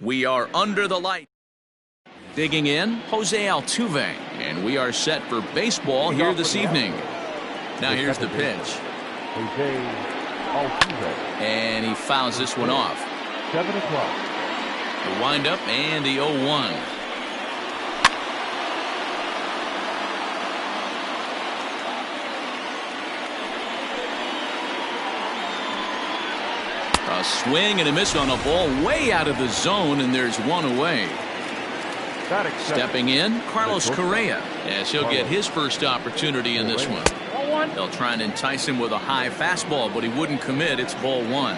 We are under the light. Digging in, Jose Altuve, and we are set for baseball here this evening. Now here's the pitch. And he fouls this one off. 7 o'clock. The windup and the 0-1. A swing and a miss on a ball way out of the zone, and there's one away. Stepping in, Carlos Correa, as he'll get his first opportunity in this one. They'll try and entice him with a high fastball, but he wouldn't commit. It's ball one.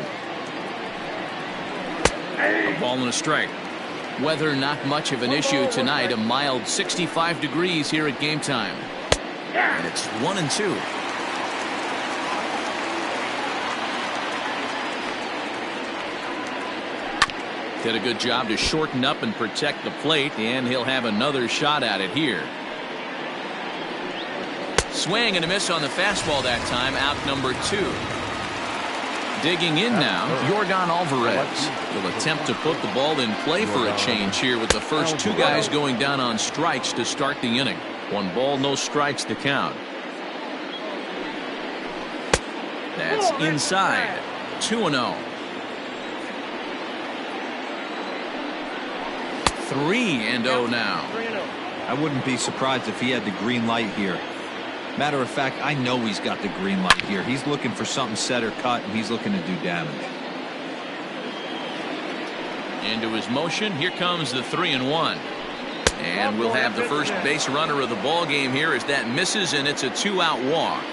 A ball and a strike. Weather not much of an issue tonight. A mild 65 degrees here at game time. And it's 1-2. Did a good job to shorten up and protect the plate, and he'll have another shot at it here. Swing and a miss on the fastball that time. Out number 2. Digging in now, Yordan Alvarez will attempt to put the ball in play for a change here with the first 2 guys going down on strikes to start the inning. 1 ball, no strikes to count. That's inside. 2-0. 3-0 now. I wouldn't be surprised if he had the green light here. Matter of fact, I know he's got the green light here. He's looking for something set or cut, and he's looking to do damage. Into his motion. Here comes the 3-1. And we'll have the first base runner of the ball game here as that misses, and it's a 2-out walk.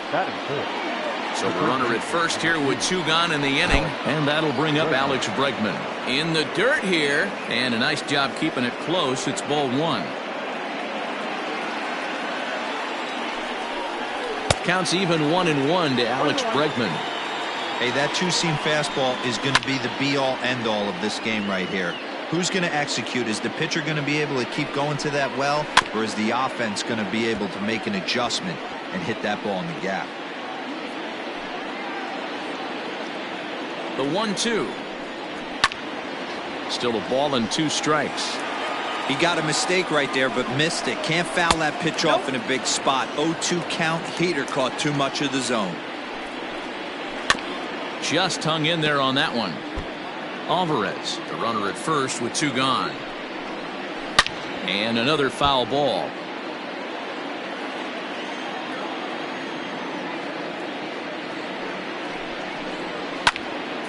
So the runner at first here with 2 gone in the inning, and that'll bring up Alex Bregman. In the dirt here, and a nice job keeping it close. It's ball 1. Counts even 1-1 to Alex Bregman. Hey, that 2-seam fastball is going to be the be-all, end-all of this game right here. Who's going to execute? Is the pitcher going to be able to keep going to that well, or is the offense going to be able to make an adjustment and hit that ball in the gap? The 1-2. Still a ball and 2 strikes. He got a mistake right there, but missed it. Can't foul that pitch off in a big spot. 0-2 count. Heater caught too much of the zone. Just hung in there on that one. Alvarez, the runner at first with 2 gone. And another foul ball.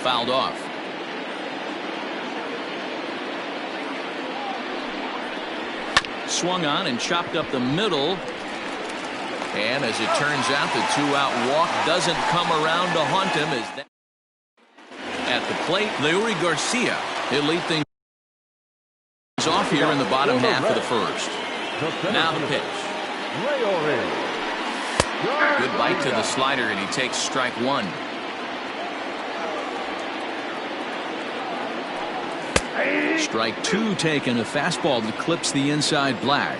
Fouled off. Swung on and chopped up the middle. And as it turns out, the 2-out walk doesn't come around to haunt him. At the plate, Leury Garcia. He'll lead things off here in the bottom half of the first. Now the pitch. Good bite to the slider, and he takes strike 1. Strike 2 taken. A fastball that clips the inside black.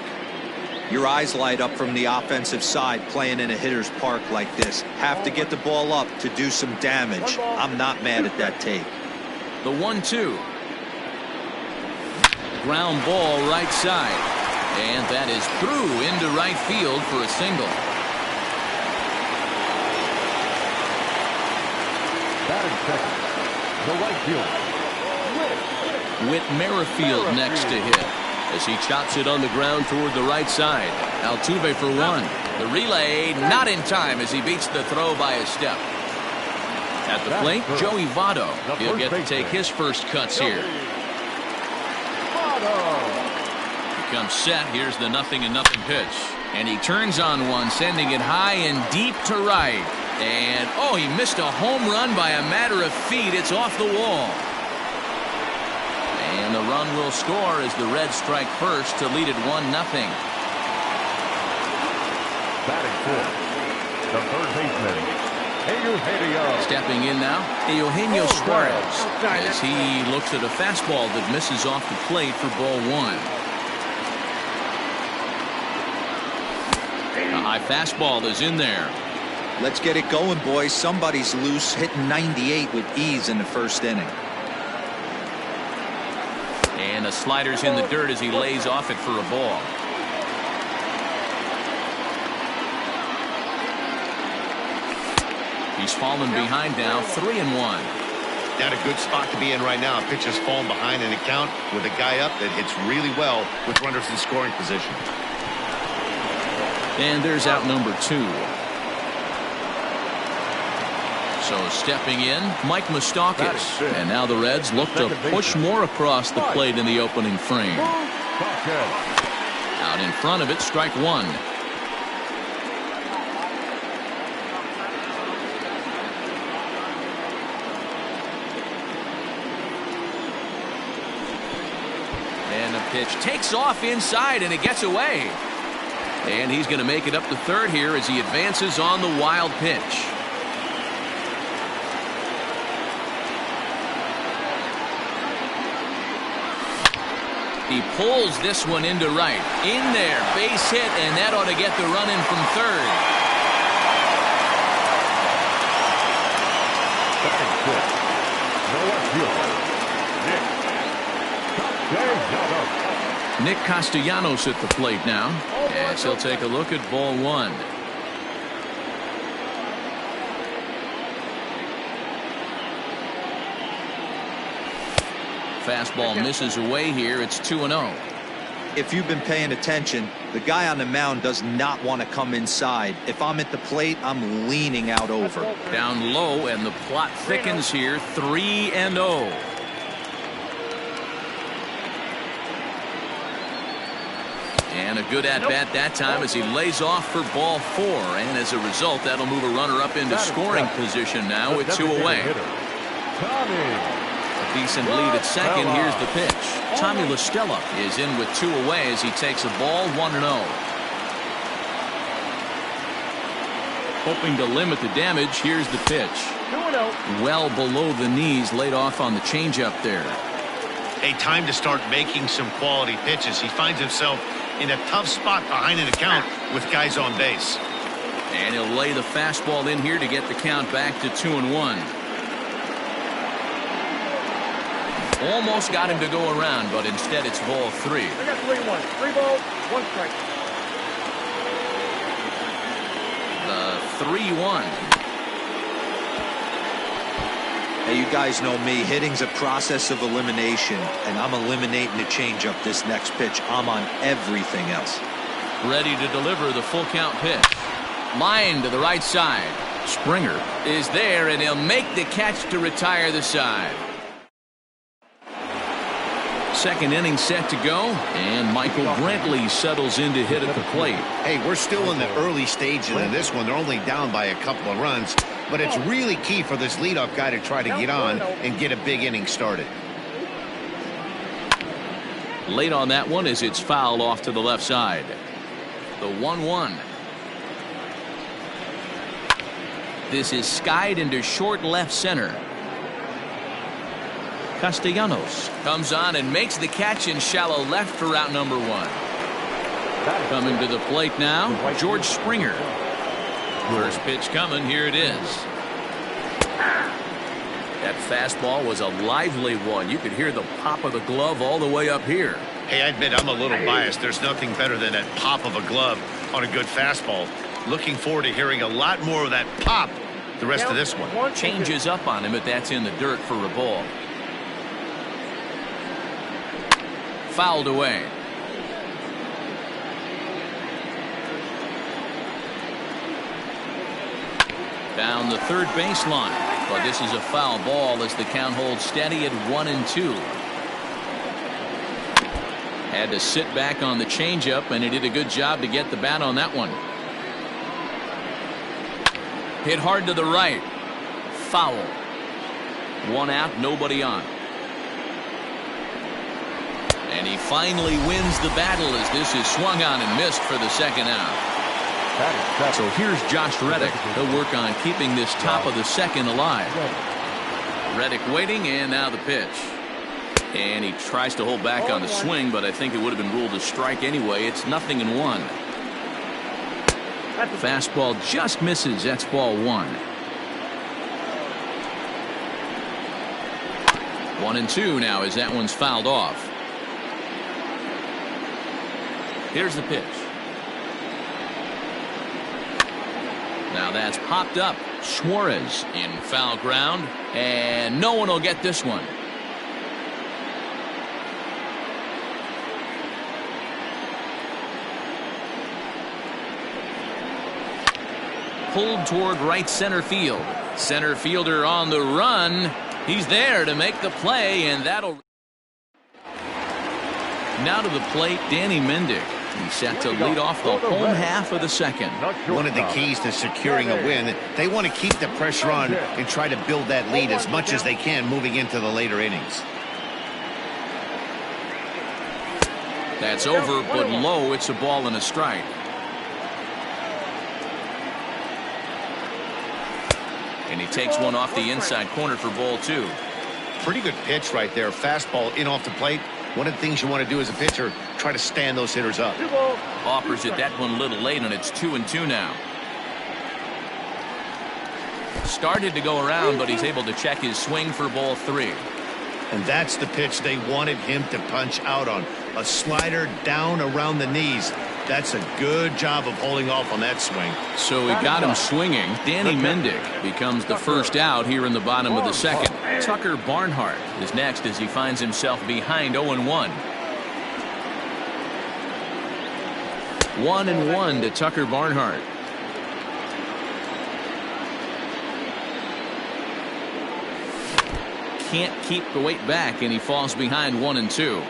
Your eyes light up from the offensive side playing in a hitter's park like this. Have to get the ball up to do some damage. I'm not mad at that take. The 1-2. Ground ball right side. And that is through into right field for a single. Batting second, the right fielder, Whit Merrifield next to hit as he chops it on the ground toward the right side. Altuve for 1. The relay not in time as he beats the throw by a step. At the plate, Joey Votto. He'll get to take his first cuts here. He comes set. Here's the 0-0 pitch. And he turns on one, sending it high and deep to right. And, oh, he missed a home run by a matter of feet. It's off the wall. And the run will score as the Reds strike first to lead it 1-0. batting fourth, the third baseman, Eugenio. Stepping in now, Eugenio Suarez, as he looks at a fastball that misses off the plate for ball 1. A high fastball is in there. Let's get it going, boys. Somebody's loose, hitting 98 with ease in the first inning. And the slider's in the dirt as he lays off it for a ball. He's fallen behind now, 3-1. Not a good spot to be in right now. A pitcher's fallen behind in the count with a guy up that hits really well with runners in scoring position. And there's out number 2. So stepping in, Mike Moustakas. And now the Reds look to push more across the plate in the opening frame. Out in front of it, strike 1. And the pitch takes off inside, and it gets away. And he's going to make it up to third here as he advances on the wild pitch. He pulls this one into right. In there, base hit, and that ought to get the run in from third. Nick Castellanos at the plate now, as he'll take a look at ball 1. Fastball misses away here. It's 2-0. If you've been paying attention, the guy on the mound does not want to come inside. If I'm at the plate, I'm leaning out over. Down low, and the plot thickens here. 3-0. And a good at-bat that time as he lays off for ball 4. And as a result, that'll move a runner up into scoring position now with 2 away. A decent lead at second. Here's the pitch. Tommy LaStella is in with 2 away as he takes a ball 1-0. Hoping to limit the damage. Here's the pitch. 2-0. Well below the knees, laid off on the changeup there. A time to start making some quality pitches. He finds himself in a tough spot behind an account with guys on base. And he'll lay the fastball in here to get the count back to 2-1. Almost got him to go around, but instead it's ball 3. I got 3-1. 3 balls, 1 strike. The 3-1. Hey, you guys know me. Hitting's a process of elimination, and I'm eliminating the changeup this next pitch. I'm on everything else. Ready to deliver the full count pitch. Line to the right side. Springer is there, and he'll make the catch to retire the side. Second inning set to go, and Michael Brantley settles in to hit at the plate. Hey, we're still in the early stages of this one. They're only down by a couple of runs, but it's really key for this leadoff guy to try to get on and get a big inning started. Late on that one as it's fouled off to the left side. The 1-1. This is skied into short left center. Castellanos comes on and makes the catch in shallow left for out number 1. Coming to the plate now, George Springer. First pitch coming. Here it is. That fastball was a lively one. You could hear the pop of the glove all the way up here. Hey, I admit I'm a little biased. There's nothing better than that pop of a glove on a good fastball. Looking forward to hearing a lot more of that pop the rest of this one. Changes up on him, but that's in the dirt for a ball. Fouled away. Down the third baseline, but this is a foul ball as the count holds steady at 1-2. Had to sit back on the changeup, and he did a good job to get the bat on that one. Hit hard to the right. Foul. 1 out, nobody on. And he finally wins the battle as this is swung on and missed for the second out. So here's Josh Reddick. He'll work on keeping this top of the second alive. Reddick waiting, and now the pitch. And he tries to hold back on the swing, but I think it would have been ruled a strike anyway. It's 0-1. Fastball just misses. That's ball 1. 1-2 now as that one's fouled off. Here's the pitch. Now that's popped up. Suarez in foul ground, and no one will get this one. Pulled toward right center field. Center fielder on the run. He's there to make the play, and that'll. Now to the plate, Danny Mendick. He's set to lead off the home half of the second. One of the keys to securing a win, they want to keep the pressure on and try to build that lead as much as they can moving into the later innings. That's over, but low. It's a ball and a strike. And he takes one off the inside corner for ball 2. Pretty good pitch right there. Fastball in off the plate. One of the things you want to do as a pitcher, try to stand those hitters up. Offers it that one a little late, and it's 2-2 now. Started to go around, but he's able to check his swing for ball 3. And that's the pitch they wanted him to punch out on. A slider down around the knees. That's a good job of holding off on that swing. So he got him swinging. Danny Mendick becomes the first out here in the bottom of the second. Tucker Barnhart is next as he finds himself behind 0-1. 1-1 to Tucker Barnhart. Can't keep the weight back, and he falls behind 1-2.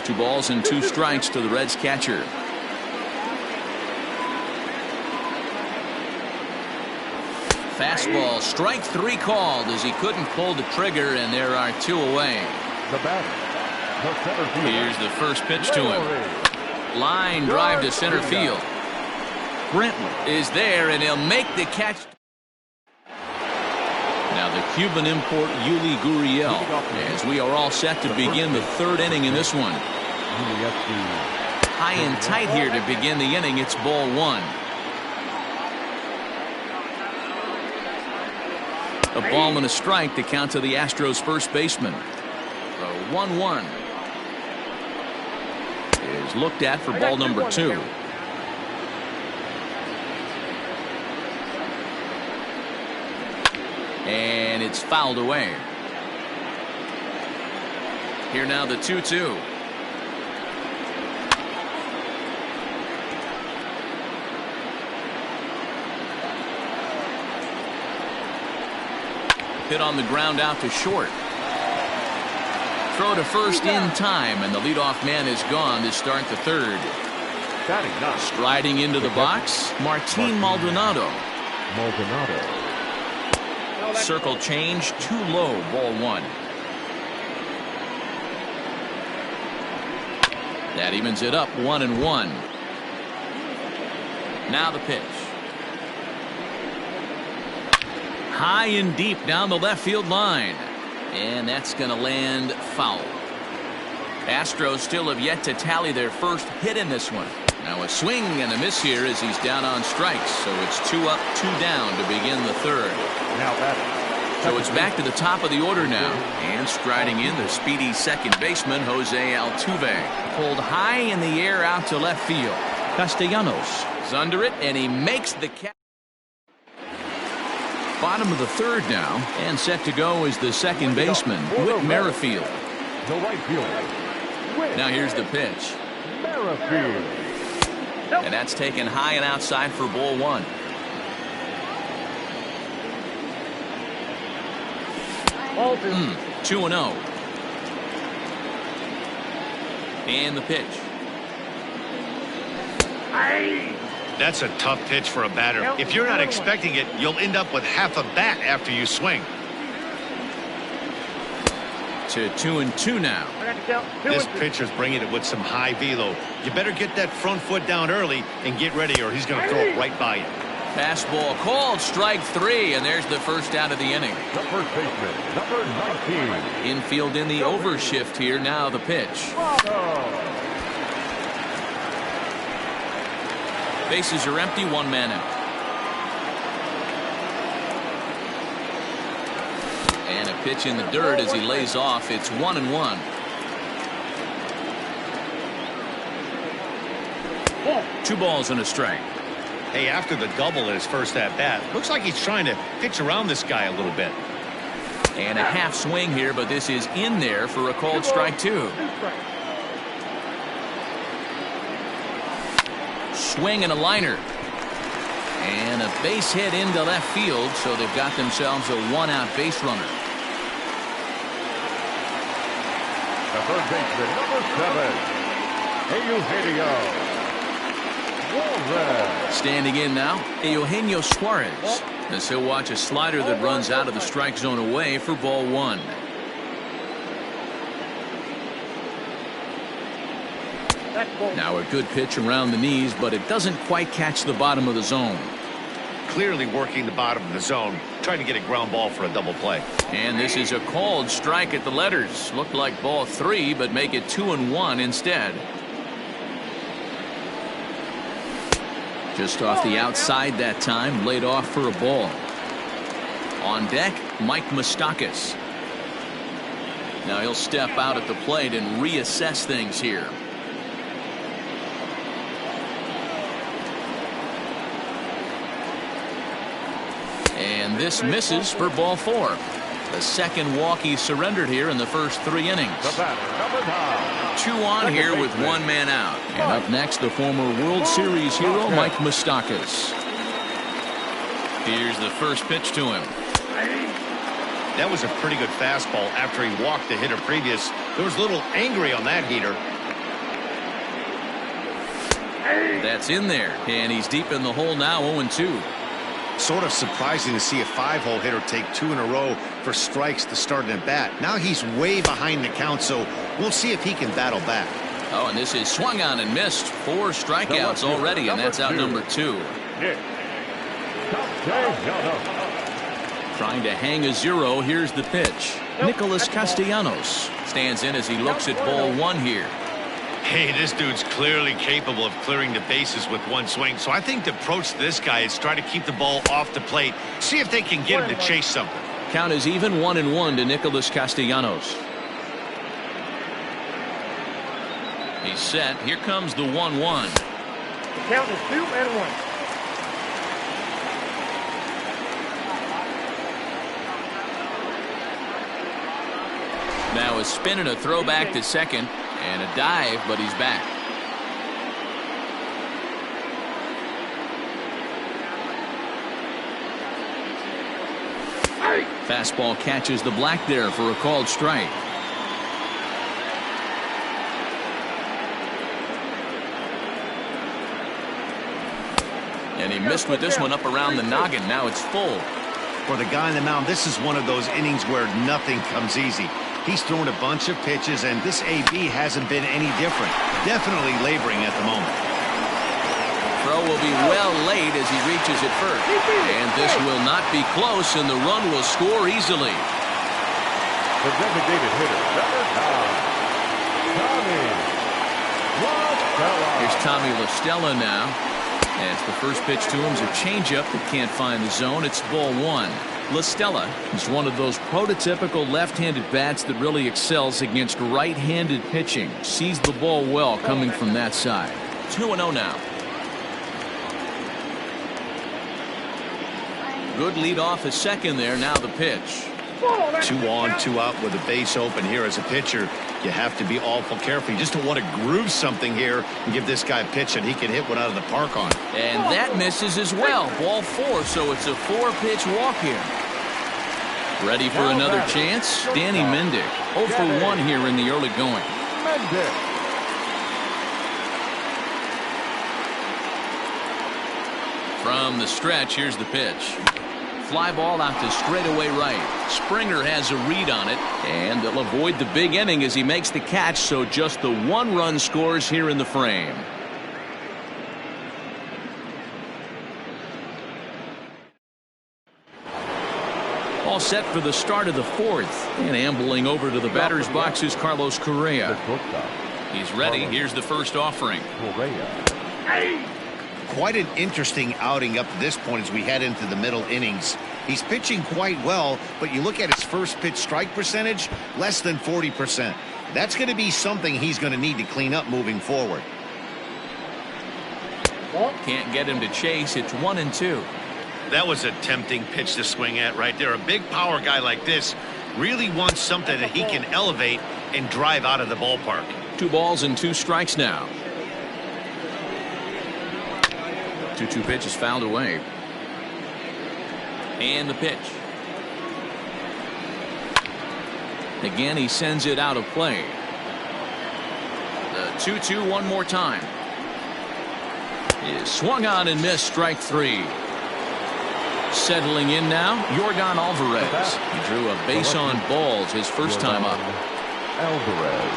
2 balls and 2 strikes to the Reds catcher. Fastball, strike 3 called as he couldn't pull the trigger, and there are 2 away. The batter, the center fielder. Here's the first pitch to him. Line drive to center field. Brentwood is there, and he'll make the catch. Now the Cuban import Yuli Gurriel, as we are all set to begin the 3rd inning in this one. High and tight here to begin the inning. It's ball 1. A ball and a strike to count to the Astros first baseman. The 1-1 is looked at for ball number 2. And it's fouled away. Here now the 2-2. Hit on the ground out to short. Throw to first in time, and the leadoff man is gone to start the 3rd. Striding into the box, Martin Maldonado. Circle change, too low, ball 1. That evens it up, 1-1. Now the pitch. High and deep down the left field line. And that's going to land foul. Astros still have yet to tally their first hit in this one. Now a swing and a miss here as he's down on strikes. So it's 2 up, 2 down to begin the 3rd. So it's back to the top of the order now. And striding in the speedy second baseman, Jose Altuve. Pulled high in the air out to left field. Castellanos is under it, and he makes the catch. Bottom of the 3rd now, and set to go is the second baseman, Whit Merrifield. The right fielder. Now here's the pitch. Merrifield. And that's taken high and outside for ball 1. Ball 2. 2-0. And the pitch. That's a tough pitch for a batter. If you're not expecting it, you'll end up with half a bat after you swing. To 2-2 now. This pitcher's bringing it with some high velo. You better get that front foot down early and get ready, or he's going to throw it right by you. Fastball called, strike 3, and there's the first out of the inning. The first baseman, number 19. Infield in the overshift here. Now the pitch. Bases are empty, 1 man out. And a pitch in the dirt as he lays off. It's 1-1. 2 balls and a strike. Hey, after the double in his first at bat, looks like he's trying to pitch around this guy a little bit. And a half swing here, but this is in there for a called strike 2. Swing and a liner. And a base hit into left field, so they've got themselves a 1-out base runner. The third baseman, number 7, Eugenio Suarez. Standing in now, Eugenio Suarez, as he'll watch a slider that runs out of the strike zone away for ball 1. Now a good pitch around the knees, but it doesn't quite catch the bottom of the zone. Clearly working the bottom of the zone, trying to get a ground ball for a double play. And this is a called strike at the letters. Looked like ball 3, but make it 2-1 instead. Just off the outside that time, laid off for a ball. On deck, Mike Moustakas. Now he'll step out at the plate and reassess things here. And this misses for ball 4. The second walk he surrendered here in the first 3 innings. 2 on here with 1 man out. And up next, the former World Series hero, Mike Moustakas. Here's the first pitch to him. That was a pretty good fastball after he walked the hitter previous. There was a little angry on that heater. That's in there. And he's deep in the hole now, 0-2. Sort of surprising to see a 5-hole hitter take 2 in a row for strikes to start an at bat. Now he's way behind the count, so we'll see if he can battle back. Oh, and this is swung on and missed. 4 strikeouts already, and that's out number 2. Trying to hang a 0. Here's the pitch. Nicholas Castellanos stands in as he looks at ball 1 here. Hey, this dude's clearly capable of clearing the bases with 1 swing. So I think the approach to this guy is try to keep the ball off the plate. See if they can get him to chase something. Count is even 1-1 to Nicholas Castellanos. He's set. Here comes the 1-1. The count is 2-1. Now a spin and a throwback to second. And a dive, but he's back. Fastball catches the black there for a called strike. And he missed with this one up around the noggin. Now it's full. For the guy on the mound, this is one of those innings where nothing comes easy. He's thrown a bunch of pitches, and this AB hasn't been any different. Definitely laboring at the moment. Throw will be well late as he reaches it first. And this will not be close, and the run will score easily. The designated hitter, number 9, Tommy LaStella. Here's Tommy LaStella now. As the first pitch to him is a changeup that can't find the zone. It's ball 1. LaStella is one of those prototypical left-handed bats that really excels against right-handed pitching. Sees the ball well coming from that side. 2-0 now. Good lead off at second there. Now the pitch. 2 on, 2 out with a base open here as a pitcher. You have to be awful careful. You just don't want to groove something here and give this guy a pitch that he can hit one out of the park on. And that misses as well. Ball 4, so it's a 4-pitch walk here. Ready for another chance? Danny Mendick, 0 for 1 here in the early going. From the stretch, here's the pitch. Fly ball out to straightaway right. Springer has a read on it, and they'll avoid the big inning as he makes the catch, so just the 1 run scores here in the frame. All set for the start of the 4th, and ambling over to the batter's box is Carlos Correa. He's ready. Here's the first offering. Quite an interesting outing up to this point as we head into the middle innings. He's pitching quite well, but you look at his first pitch strike percentage, less than 40%. That's going to be something he's going to need to clean up moving forward. Can't get him to chase. It's 1-2. That was a tempting pitch to swing at right there. A big power guy like this really wants something that he can elevate and drive out of the ballpark. 2 balls and 2 strikes now. 2-2 pitch is fouled away. And the pitch. Again, he sends it out of play. The 2-2 one more time. Is swung on and missed, strike 3. Settling in now, Yordan Alvarez. He drew a base on balls his first time up. Alvarez.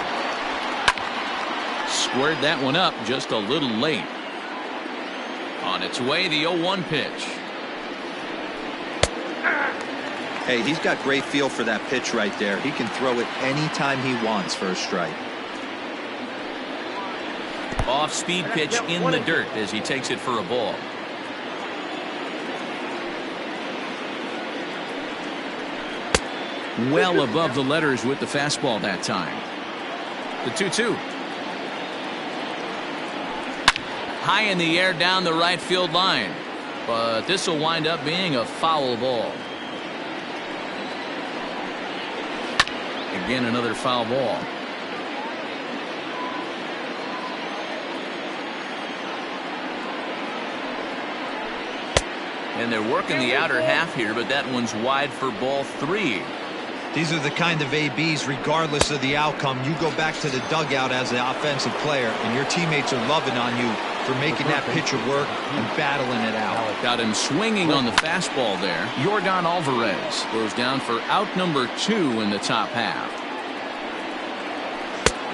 Squared that one up just a little late. On its way, the 0-1 pitch. Hey, he's got great feel for that pitch right there. He can throw it anytime he wants for a strike. Off-speed pitch in the dirt as he takes it for a ball. Well above the letters with the fastball that time. The 2-2. High in the air down the right field line. But this will wind up being a foul ball. Again, another foul ball. And they're working the outer half here, but that one's wide for ball 3. These are the kind of ABs, regardless of the outcome, you go back to the dugout as an offensive player, and your teammates are loving on you for making that pitcher work and battling it out. Got him swinging on the fastball there. Yordan Alvarez goes down for out number 2 in the top half.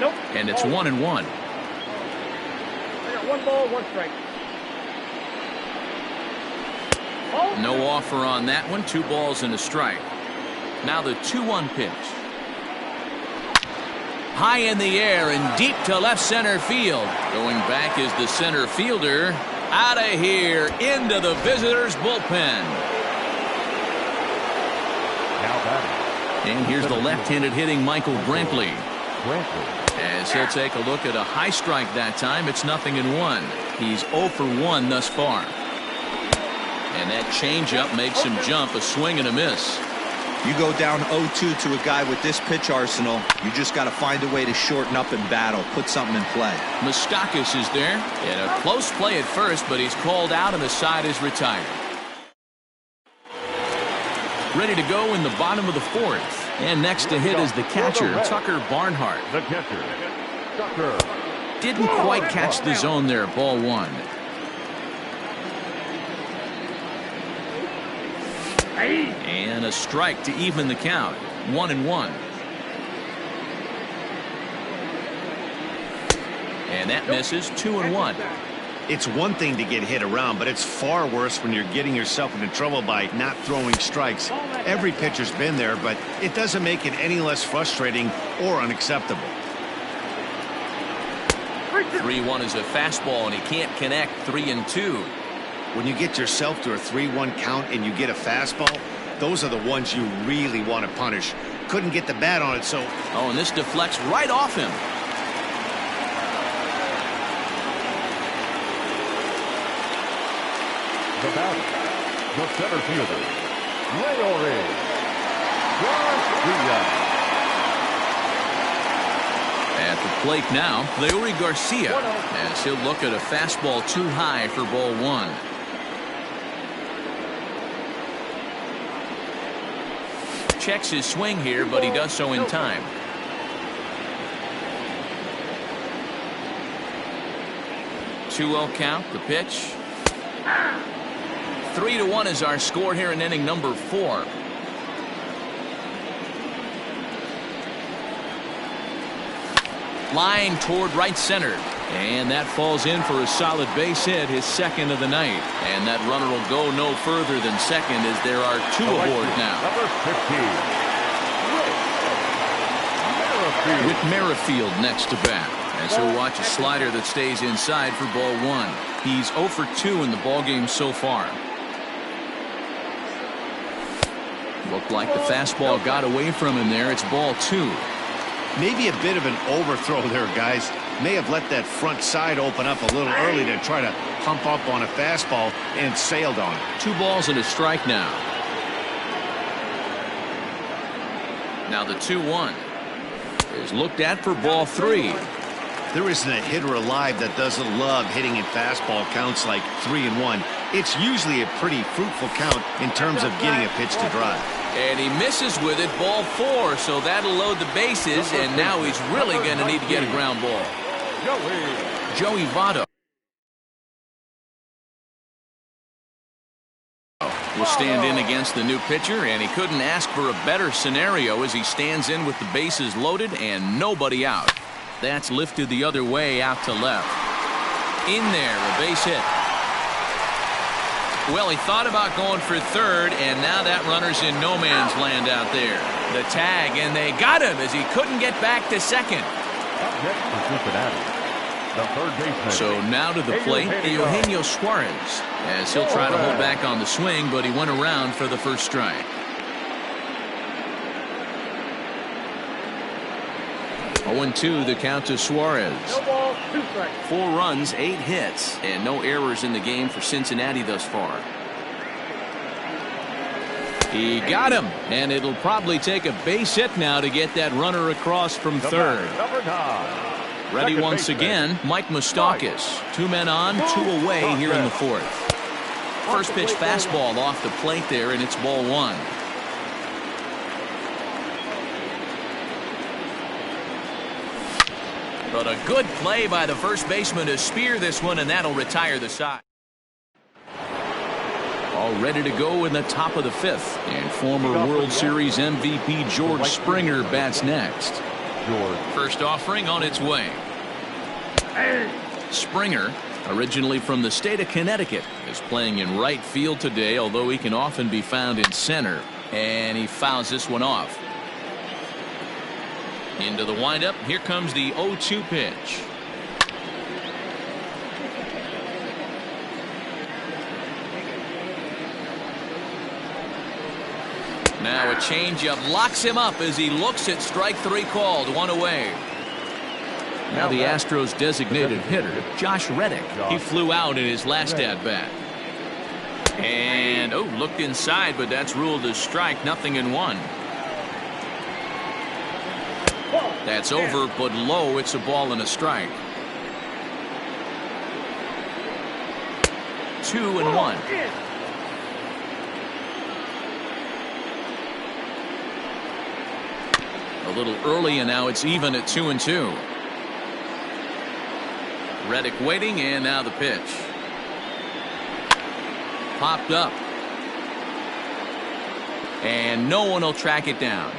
Nope. And it's 1-1. I got 1 ball, 1 strike. No offer on that one. 2 balls and a strike. Now the 2-1 pitch. High in the air and deep to left center field. Going back is the center fielder. Out of here into the visitors' bullpen. Now batting. And here's the left-handed hitting Michael Brantley. As he'll take a look at a high strike that time. It's 0-1. He's 0 for 1 thus far. And that changeup makes him jump. A swing and a miss. You go down 0-2 to a guy with this pitch arsenal, you just got to find a way to shorten up and battle, put something in play. Moustakas is there. And a close play at first, but he's called out and the side is retired. Ready to go in the bottom of the 4th. And next to hit is the catcher, Tucker Barnhart. The catcher, Tucker. Didn't quite catch the zone there, ball 1. And a strike to even the count. 1-1. And that misses. 2-1. It's one thing to get hit around, but it's far worse when you're getting yourself into trouble by not throwing strikes. Every pitcher's been there, but it doesn't make it any less frustrating or unacceptable. 3-1 is a fastball, and he can't connect. 3-2. When you get yourself to a 3-1 count and you get a fastball, those are the ones you really want to punish. Couldn't get the bat on it, so... Oh, and this deflects right off him. The batter, the center fielder, Leore Garcia. At the plate now, Leore Garcia, as he'll look at a fastball too high for ball 1. Checks his swing here, but he does so in time. Two-0 count, the pitch. 3-1 is our score here in inning number 4. Line toward right center. And that falls in for a solid base hit, his second of the night. And that runner will go no further than second as there are 2 aboard now. Number 15, With Merrifield next to bat. As he'll watch a slider that stays inside for ball 1. He's 0 for 2 in the ballgame so far. Looked like the fastball got away from him there. It's ball 2. Maybe a bit of an overthrow there, guys. may have let that front side open up a little early to try to pump up on a fastball and sailed on it. 2 balls and a strike now. Now the 2-1 is looked at for ball 3. There isn't a hitter alive that doesn't love hitting in fastball counts like 3-1. It's usually a pretty fruitful count in terms of getting a pitch to drive. And he misses with it, ball 4, so that'll load the bases, and now he's really going to need to get a ground ball. Joey Votto will stand in against the new pitcher, and he couldn't ask for a better scenario as he stands in with the bases loaded and nobody out. That's lifted the other way out to left. In there, a base hit. Well, he thought about going for third, and now that runner's in no man's land out there. The tag, and they got him as he couldn't get back to second. The third baseman. So now to the plate, Eugenio Suarez, as he'll try to hold back on the swing, but he went around for the first strike. 0-2 the count to Suarez. 4 runs, 8 hits, and no errors in the game for Cincinnati thus far. He got him, and it'll probably take a base hit now to get that runner across from third. Number 9. Ready once again, Mike Moustakas. 2 men on, 2 away here in the 4th. First pitch fastball off the plate there, and it's ball 1. But a good play by the first baseman to spear this one, and that'll retire the side. All ready to go in the top of the 5th, and former World Series MVP George Springer bats next. First offering on its way. Springer, originally from the state of Connecticut, is playing in right field today, although he can often be found in center, and he fouls this one off. Into the windup. Here comes the 0-2 pitch. Now a changeup locks him up as he looks at strike 3 called. 1 away. Now the Astros designated hitter, Josh Reddick. He flew out in his last at bat. And looked inside, but that's ruled as strike. 0-1. That's over, but low. It's a ball and a strike. 2-1. A little early, and now it's even at 2-2. Reddick waiting, and now the pitch. Popped up. And no one will track it down.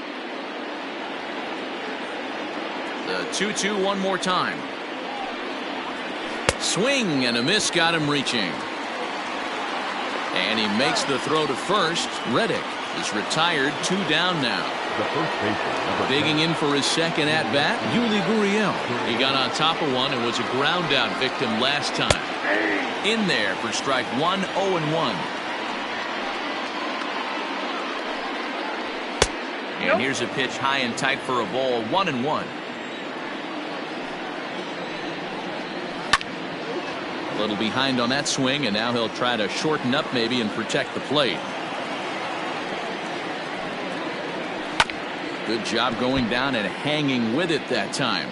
The 2-2 one more time. Swing and a miss got him reaching. And he makes the throw to first. Reddick is retired. 2 down now. The first baseman. Digging in for his second at bat, Yuli Gurriel. He got on top of one and was a ground out victim last time. In there for strike 1. 0-1. And here's a pitch high and tight for a ball. 1-1. A little behind on that swing, and now he'll try to shorten up maybe and protect the plate. Good job going down and hanging with it that time.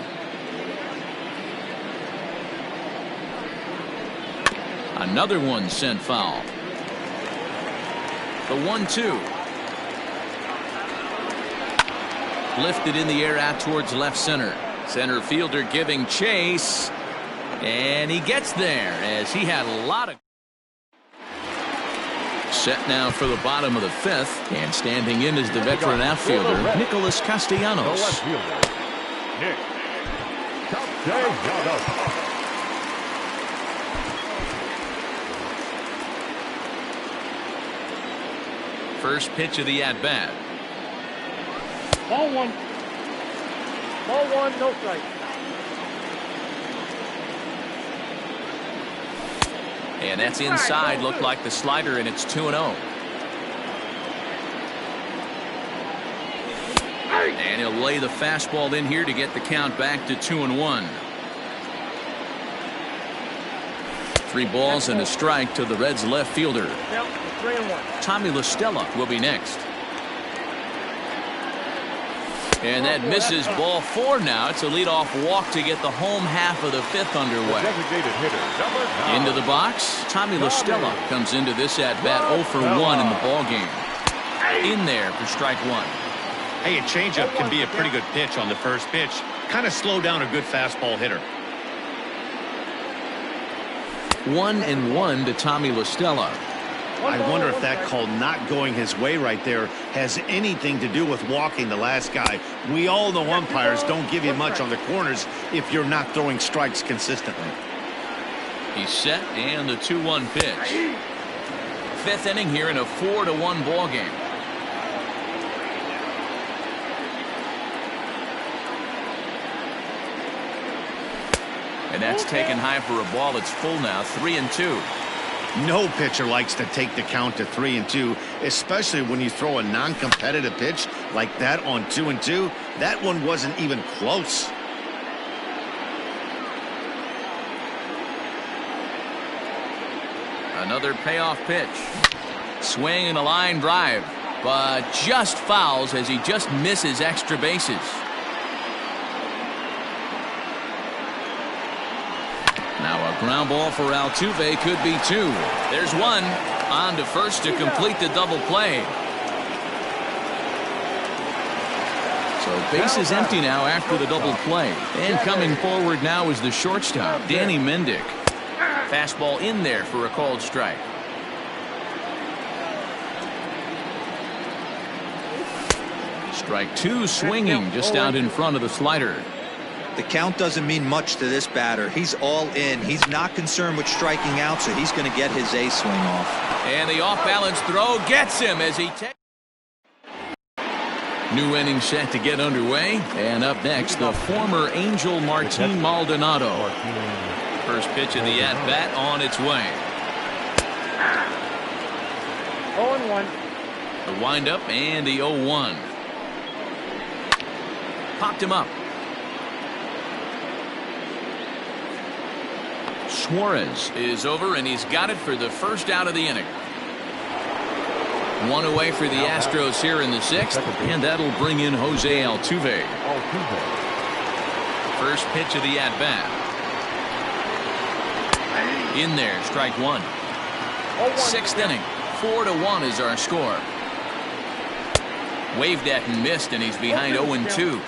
Another one sent foul. The 1-2. Lifted in the air out towards left center. Center fielder giving chase. And he gets there as he had a lot of. Set now for the bottom of the 5th, and standing in is the veteran outfielder, Nicholas Castellanos. Nick Castellanos. First pitch of the at-bat. Ball 1. Ball 1, no strike. And that's inside. Looked like the slider, and it's 2-0. And he'll lay the fastball in here to get the count back to 2-1. 3 balls and a strike to the Reds left fielder. Yep, 3-1. Tommy LaStella will be next. And that misses ball 4 now. It's a leadoff walk to get the home half of the 5th underway. Designated hitter, number 9. Into the box, Tommy LaStella comes into this at-bat 0 for 1 in the ballgame. In there for strike 1. Hey, a changeup can be a pretty good pitch on the first pitch. Kind of slow down a good fastball hitter. 1-1 to Tommy LaStella. I wonder if that call not going his way right there has anything to do with walking the last guy. We all know umpires don't give you much on the corners if you're not throwing strikes consistently. He's set and the 2-1 pitch. 5th inning here in a 4-1 ball game. And that's taken high for a ball. It's full now. 3-2. No pitcher likes to take the count to 3-2, especially when you throw a non-competitive pitch like that on 2-2. That one wasn't even close. Another payoff pitch. Swing and a line drive, but just fouls as he just misses extra bases. Now a ground ball for Altuve could be 2. There's 1. On to first to complete the double play. So base is empty now after the double play. And coming forward now is the shortstop, Danny Mendick. Fastball in there for a called strike. Strike 2 swinging just out in front of the slider. The count doesn't mean much to this batter. He's all in. He's not concerned with striking out, so he's going to get his A swing off. And the off-balance throw gets him as he takes. New inning set to get underway. And up next, the former Angel Martin Maldonado. First pitch of the at-bat on its way. 0-1. The windup and the 0-1. Popped him up. Suarez is over, and he's got it for the first out of the inning. 1 away for the Astros here in the 6th, and that'll bring in Jose Altuve. First pitch of the at-bat. In there, strike 1. 6th inning, 4-1 is our score. Waved at and missed, and he's behind 0-2.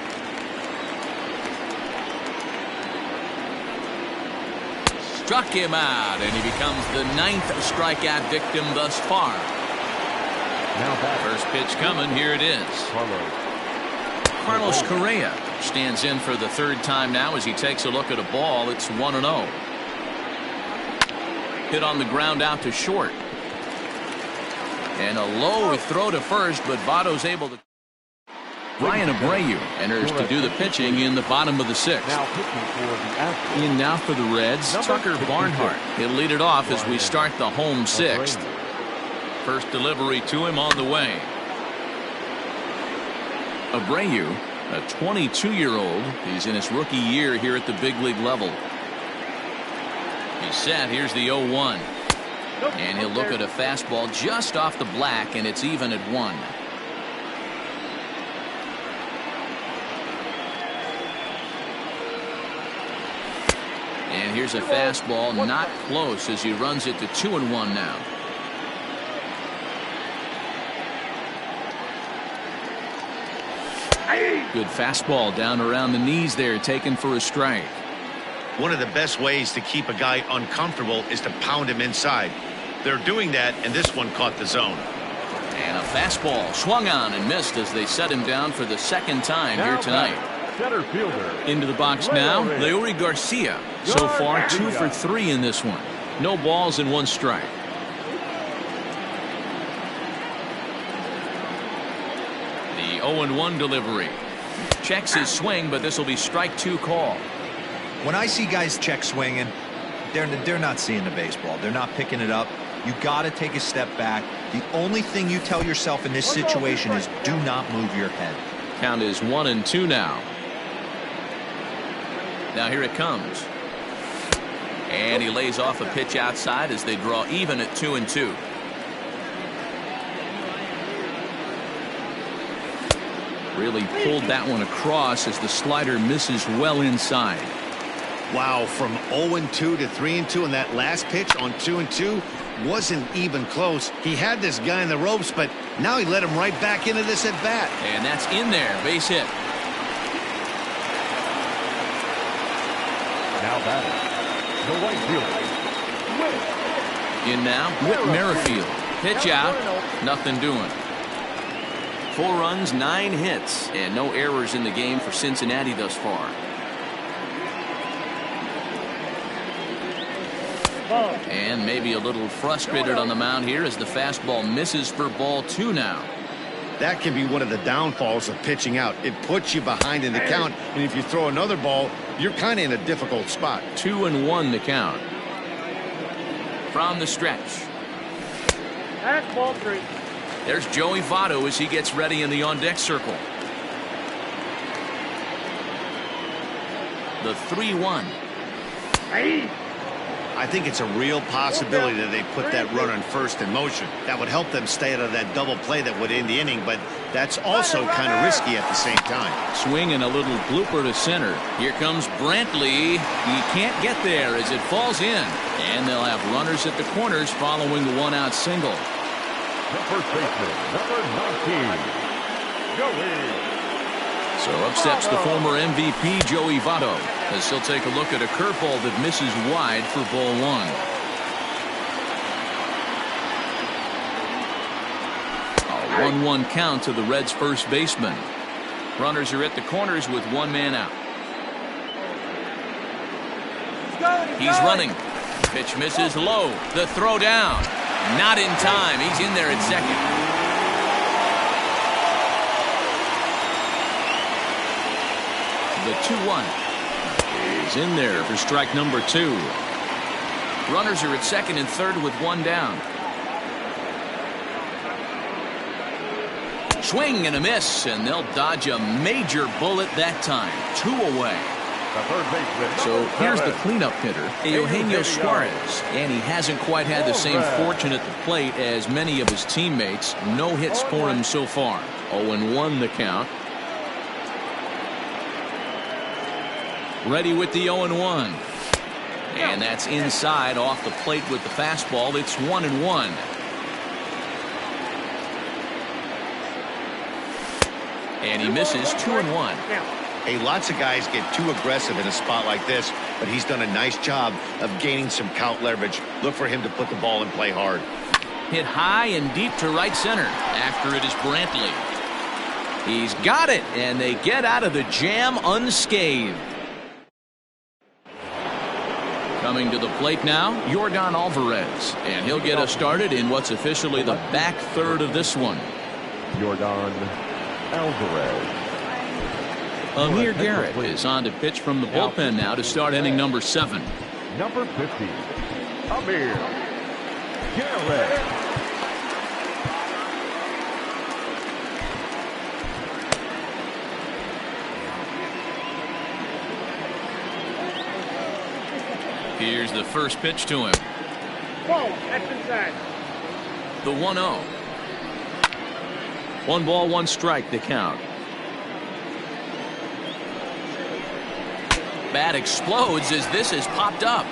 Struck him out, and he becomes the 9th strikeout victim thus far. First pitch coming. Here it is. Carlos Correa stands in for the 3rd time now as he takes a look at a ball. It's 1-0. Hit on the ground out to short. And a low throw to first, but Votto's able to. Ryan Abreu enters to do the pitching in the bottom of the 6th. In now for the Reds, Tucker Barnhart. He'll lead it off as we start the home 6th. First delivery to him on the way. Abreu, a 22-year-old. He's in his rookie year here at the big league level. He's set. Here's the 0-1. And he'll look at a fastball just off the black, and it's even at 1. And here's a fastball not close as he runs it to 2-1 now. Good fastball down around the knees there, taken for a strike. One of the best ways to keep a guy uncomfortable is to pound him inside. They're doing that, and this one caught the zone. And a fastball swung on and missed as they set him down for the 2nd time here tonight. Center fielder. Into the box now, Leury Garcia. So far 2 for 3 in this one. No balls and 1 strike. The 0-1 delivery. Checks his swing, but this will be strike 2 call. When I see guys check swinging, they're not seeing the baseball. They're not picking it up. You got to take a step back. The only thing you tell yourself in this situation is do not move your head. Count is 1-2 now. Now here it comes. And he lays off a pitch outside as they draw even at 2-2. Really pulled that one across as the slider misses well inside. Wow, from 0-2 to 3-2, and that last pitch on 2-2 wasn't even close. He had this guy in the ropes, but now he let him right back into this at bat. And that's in there, base hit. Now batting, the right fielder. In now, Whit Merrifield. Pitch out, nothing doing. 4 runs, 9 hits, and no errors in the game for Cincinnati thus far. And maybe a little frustrated on the mound here as the fastball misses for ball 2 now. That can be one of the downfalls of pitching out. It puts you behind in the count, and if you throw another ball, you're kind of in a difficult spot. 2-1 the count. From the stretch. That's ball 3. There's Joey Votto as he gets ready in the on-deck circle. The 3-1. I think it's a real possibility that they put that runner in first in motion. That would help them stay out of that double play that would end the inning, but that's also kind of risky at the same time. Swing and a little blooper to center. Here comes Brantley. He can't get there as it falls in. And they'll have runners at the corners following the one-out single. The first baseman, number 19, Joey. So up steps the former MVP Joey Votto as he'll take a look at a curveball that misses wide for ball 1. A 1-1 count to the Reds' first baseman. Runners are at the corners with 1 man out. He's running. Pitch misses low. The throw down. Not in time. He's in there at second. The 2-1 is in there for strike number 2. Runners are at second and third with 1 down. Swing and a miss, and they'll dodge a major bullet that time. 2 away. So here's the cleanup hitter, Eugenio Suarez, and he hasn't quite had the same fortune at the plate as many of his teammates. No hits for him so far. 0-1 the count. Ready with the 0-1. And that's inside off the plate with the fastball. It's 1-1. And he misses 2-1. Hey, lots of guys get too aggressive in a spot like this, but he's done a nice job of gaining some count leverage. Look for him to put the ball in play hard. Hit high and deep to right center. After it is Brantley. He's got it, and they get out of the jam unscathed. Coming to the plate now, Yordan Alvarez, and he'll get us started in what's officially the back third of this one. Yordan Alvarez. Amir Garrett is on to pitch from the bullpen now to start inning number 7. Number 50, Amir Garrett. Here's the first pitch to him. Whoa, that's inside. The 1-0. 1 ball, 1 strike to count. Bat explodes as this is popped up.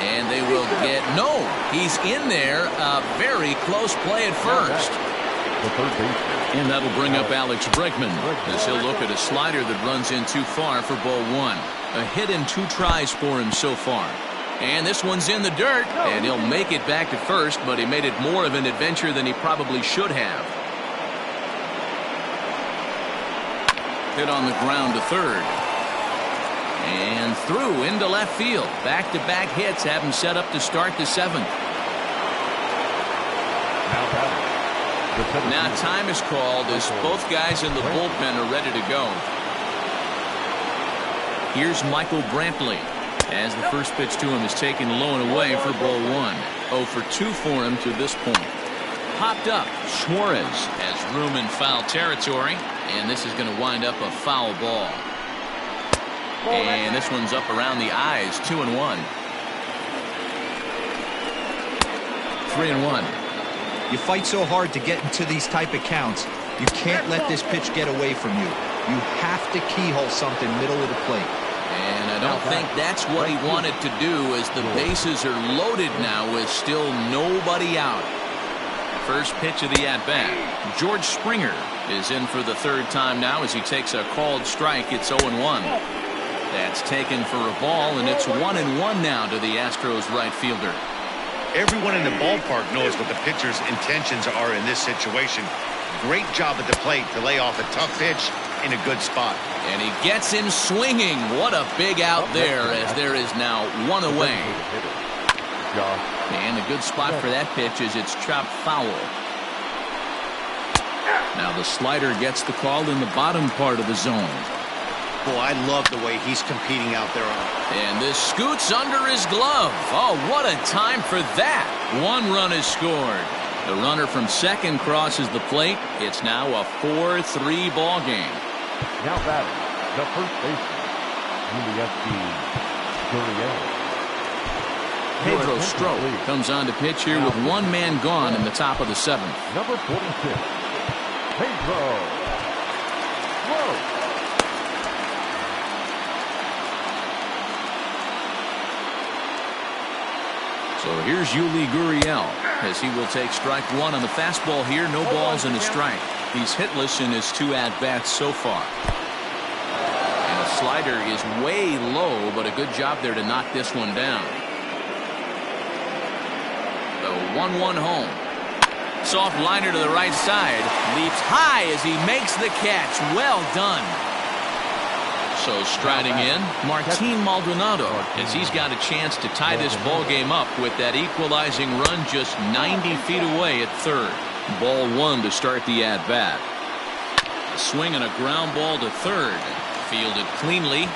And they will get no. He's in there. A very close play at first. The third baseman. And that'll bring up Alex Bregman as he'll look at a slider that runs in too far for ball 1. A hit in 2 tries for him so far. And this one's in the dirt, and he'll make it back to first, but he made it more of an adventure than he probably should have. Hit on the ground to third. And through into left field. Back-to-back hits have him set up to start the 7th. Now time is called as both guys in the bullpen are ready to go. Here's Michael Brantley as the first pitch to him is taken low and away for ball 1. 0 for 2 for him to this point. Popped up. Suarez has room in foul territory, and this is going to wind up a foul ball. And this one's up around the eyes. 2-1. 3-1. You fight so hard to get into these type of counts. You can't let this pitch get away from you. You have to keyhole something middle of the plate. And I don't think that's what he wanted to do, as the bases are loaded now with still nobody out. First pitch of the at-bat. George Springer is in for the third time now as he takes a called strike. It's 0-1. That's taken for a ball, and it's 1-1 now to the Astros right fielder. Everyone in the ballpark knows what the pitcher's intentions are in this situation. Great job at the plate to lay off a tough pitch in a good spot. And he gets him swinging. What a big out there, as there is now one away. And a good spot for that pitch is it's chopped foul. Now the slider gets the call in the bottom part of the zone. Boy, I love the way he's competing out there on it. And this scoots under his glove. Oh, what a time for that. One run is scored. The runner from second crosses the plate. It's now a 4-3 ball game. Now batting, the first baseman, USD Gurriel. Pedro Strop comes on to pitch here with one man gone in the top of the seventh. Number 46, Pedro Strop. So here's Yuli Gurriel as he will take strike one on the fastball here. No balls and a strike. He's hitless in his two at-bats so far. And the slider is way low, but a good job there to knock this one down. The 1-1 home. Soft liner to the right side. Leaps high as he makes the catch. Well done. So striding in, Martin Maldonado, as he's got a chance to tie this ball game up with that equalizing run just 90 feet away at third. Ball one to start the at-bat. A swing and a ground ball to third. Fielded cleanly.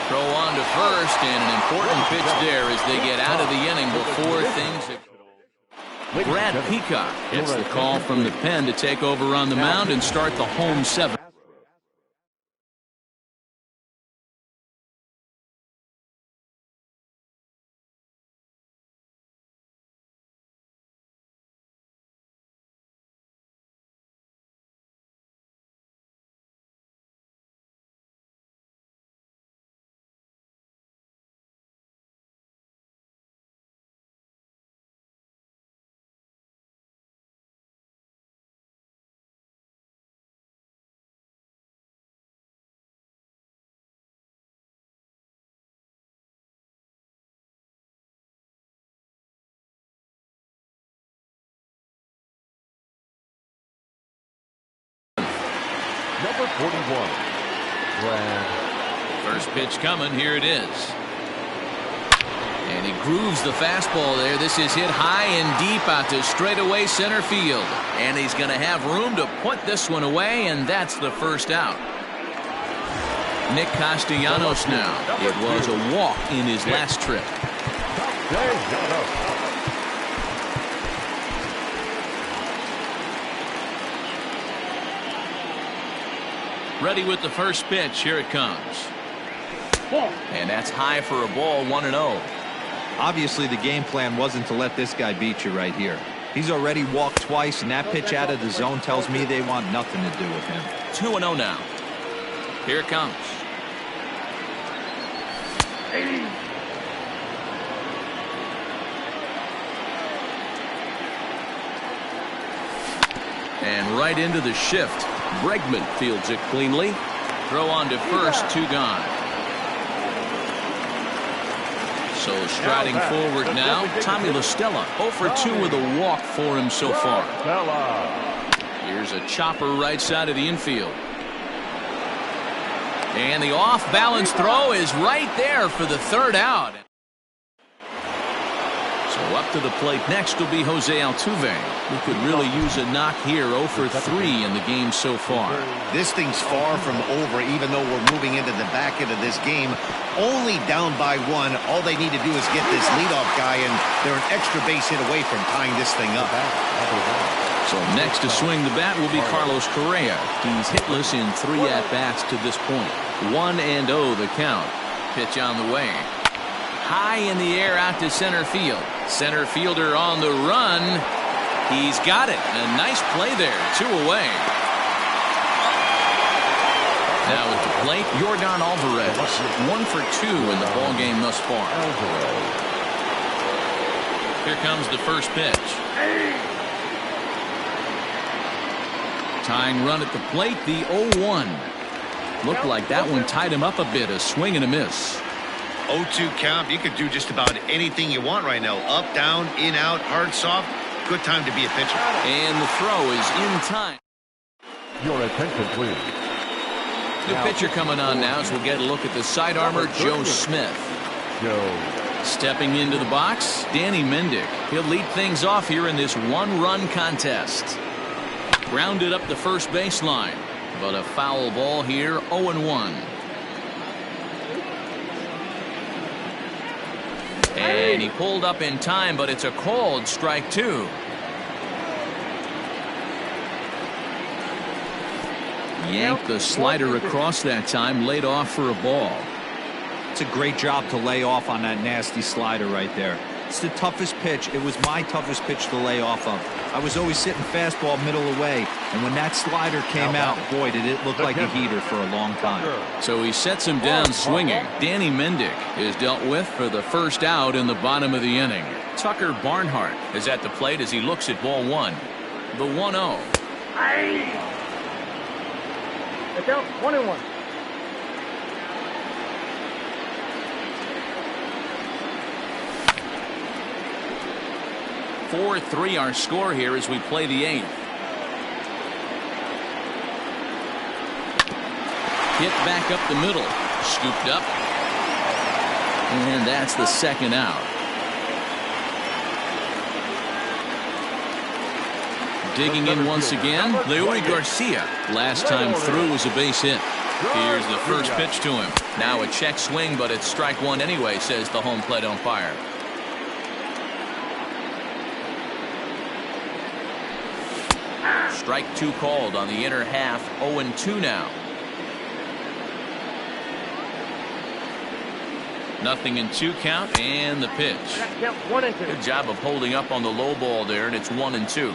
Throw on to first, and an important pitch there as they get out of the inning before things... Brad Peacock gets the call from the pen to take over on the mound and start the home seventh. Number 41, Brad. First pitch coming. Here it is. And he grooves the fastball there. This is hit high and deep out to straightaway center field. And he's going to have room to put this one away, and that's the first out. Nick Castellanos now. It was a walk in his last trip. Ready with the first pitch. Here it comes. And that's high for a ball. 1-0. Obviously the game plan wasn't to let this guy beat you right here. He's already walked twice, and that pitch out of the zone tells me they want nothing to do with him. 2-0 now. Here it comes. And right into the shift. Bregman fields it cleanly. Throw on to first. 2 gone. So striding forward now, Tommy La Stella. 0 for 2 with a walk for him so far. Here's a chopper right side of the infield. And the off-balance throw is right there for the third out. So up to the plate next will be Jose Altuve, who could really use a knock here. 0 for 3 in the game so far. This thing's far from over, even though we're moving into the back end of this game. Only down by 1. All they need to do is get this leadoff guy, and they're an extra base hit away from tying this thing up. So next to swing the bat will be Carlos Correa. He's hitless in 3 at-bats to this point. 1-0 the count. Pitch on the way. High in the air out to center field. Center fielder on the run. He's got it. A nice play there. 2 away. Now at the plate, Yordan Alvarez. 1 for 2 in the ball game thus far. Here comes the first pitch. Tying run at the plate, the 0-1. Looked like that one tied him up a bit. A swing and a miss. 0-2 count. You could do just about anything you want right now. Up, down, in, out, hard, soft. Good time to be a pitcher. And the throw is in time. Your attention, please. The pitcher coming on now as we'll get a look at the side armor, Joe Smith. Stepping into the box, Danny Mendick. He'll lead things off here in this 1-run contest. Grounded up the first baseline, but a foul ball here, 0-1. And he pulled up in time, but it's a called strike 2. Yanked the slider across that time, laid off for a ball. It's a great job to lay off on that nasty slider right there. It's the toughest pitch. It was my toughest pitch to lay off of. I was always sitting fastball middle away, and when that slider came out, boy, did it look like a heater for a long time. So he sets him down swinging. Danny Mendick is dealt with for the first out in the bottom of the inning. Tucker Barnhart is at the plate as he looks at ball 1. The 1-0. It's out 1-1. (4-3) our score here as we play the 8th. Hit back up the middle, scooped up, and that's the second out. Digging in once again, Leury Garcia. Last time through was a base hit. Here's the first pitch to him. Now a check swing, but it's strike 1 anyway, says the home plate umpire. Strike 2 called on the inner half. 0-2 now. Nothing in 2 count, and the pitch. Good job of holding up on the low ball there, and it's 1-2.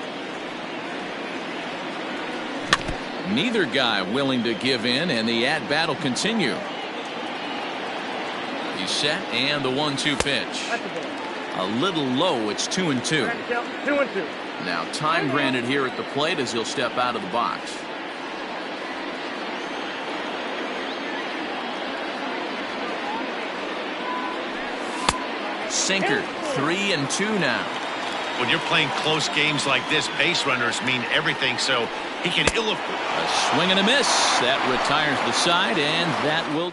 Neither guy willing to give in, and the at-bat will continue. He's set, and the 1-2 pitch. A little low. It's 2-2. 2-2. Now time granted here at the plate as he'll step out of the box. Sinker. 3-2 now. When you're playing close games like this, base runners mean everything, so he can ill. A swing and a miss. That retires the side, and that will.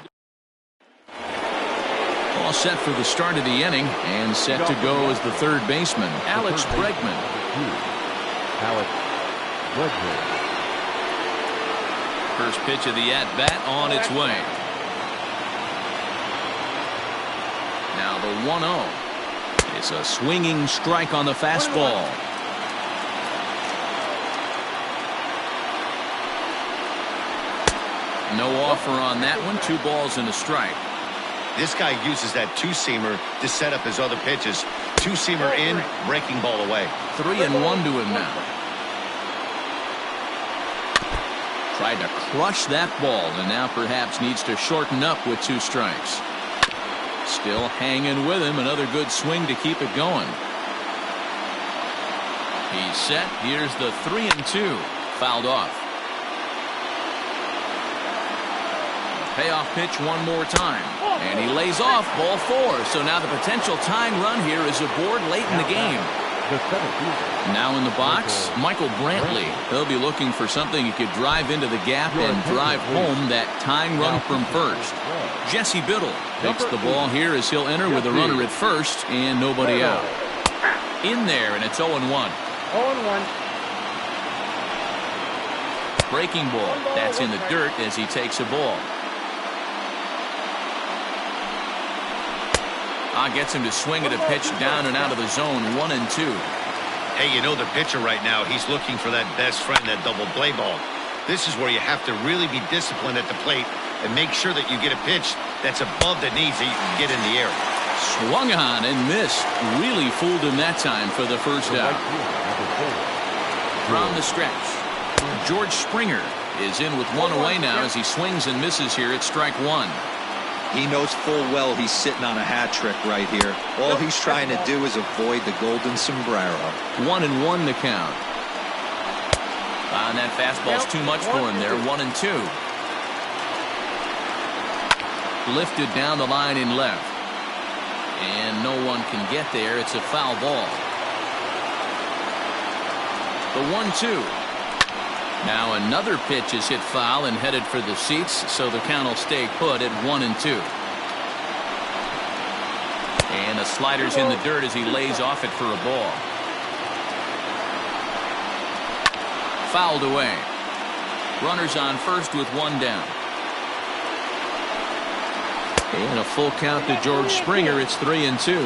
All set for the start of the inning, and set to go as the third baseman, Alex Bregman. First pitch of the at-bat on its way. Now the 1-0. It's a swinging strike on the fastball. No offer on that one. 2 balls and a strike. This guy uses that 2-seamer to set up his other pitches. 2-seamer in, breaking ball away. 3-1 to him now. Tried to crush that ball, and now perhaps needs to shorten up with 2 strikes. Still hanging with him. Another good swing to keep it going. He's set. Here's the 3-2. Fouled off. Payoff pitch one more time. And he lays off ball 4. So now the potential tying run here is aboard late in the game. Now in the box, Michael Brantley. He'll be looking for something he could drive into the gap and drive home that tying run from first. Jesse Biddle takes the ball here as he'll enter with a runner at first and nobody out. In there, and it's 0-1. 0-1. Breaking ball. That's in the dirt as he takes a ball. Gets him to swing at a pitch down and out of the zone. 1-2. Hey, you know the pitcher right now, he's looking for that best friend, that double play ball. This is where you have to really be disciplined at the plate and make sure that you get a pitch that's above the knees that you can get in the air. Swung on and missed. Really fooled him that time for the first out. From the stretch, George Springer is in with one away now as he swings and misses here at strike one. He knows full well he's sitting on a hat trick right here. All he's trying to do is avoid the golden sombrero. 1-1 the count. And that fastball's too much for him there. 1-2. Lifted down the line in left. And no one can get there. It's a foul ball. The 1-2. Now another pitch is hit foul and headed for the seats, so the count will stay put at 1-2. And the slider's in the dirt as he lays off it for a ball. Fouled away. Runners on first with one down. And a full count to George Springer. It's 3-2.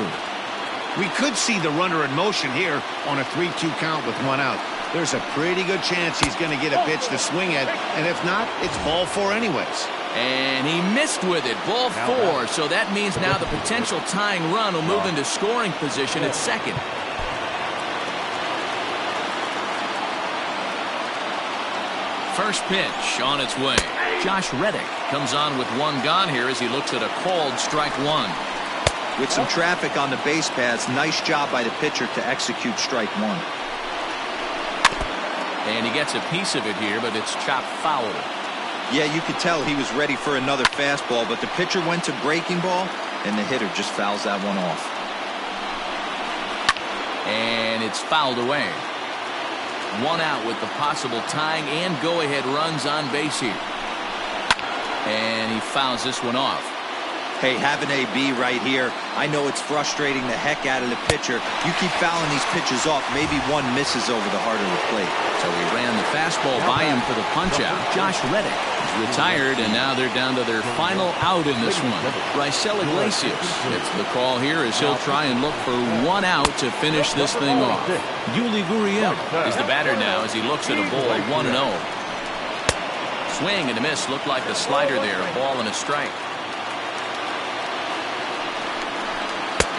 We could see the runner in motion here on a 3-2 count with one out. There's a pretty good chance he's going to get a pitch to swing at, and if not, it's ball four anyways. And he missed with it. Ball four. So that means now the potential tying run will move into scoring position at second. First pitch on its way. Josh Reddick comes on with one gone here as he looks at a called strike one. With some traffic on the base paths, nice job by the pitcher to execute strike one. And he gets a piece of it here, but it's chopped foul. Yeah, you could tell he was ready for another fastball, but the pitcher went to breaking ball, and the hitter just fouls that one off. And it's fouled away. One out with the possible tying and go-ahead runs on base here. And he fouls this one off. Hey, have an AB right here. I know it's frustrating the heck out of the pitcher. You keep fouling these pitches off, maybe one misses over the heart of the plate. So he ran the fastball by him for the punch-out. Josh Reddick is retired, and now they're down to their final out in this one. Raisel Iglesias gets the call here as he'll try and look for one out to finish this thing off. Yuli Gurriel is the batter now as he looks at a ball 1-0. Swing and a miss. Looked like the slider there. A ball and a strike.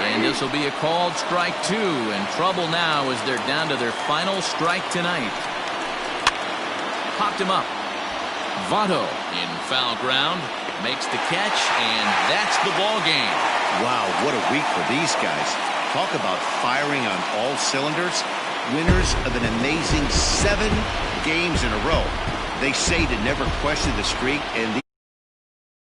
And this will be a called strike two, and trouble now as they're down to their final strike tonight. Popped him up. Votto in foul ground makes the catch, and that's the ball game. Wow, what a week for these guys. Talk about firing on all cylinders. Winners of an amazing 7 games in a row. They say to never question the streak, and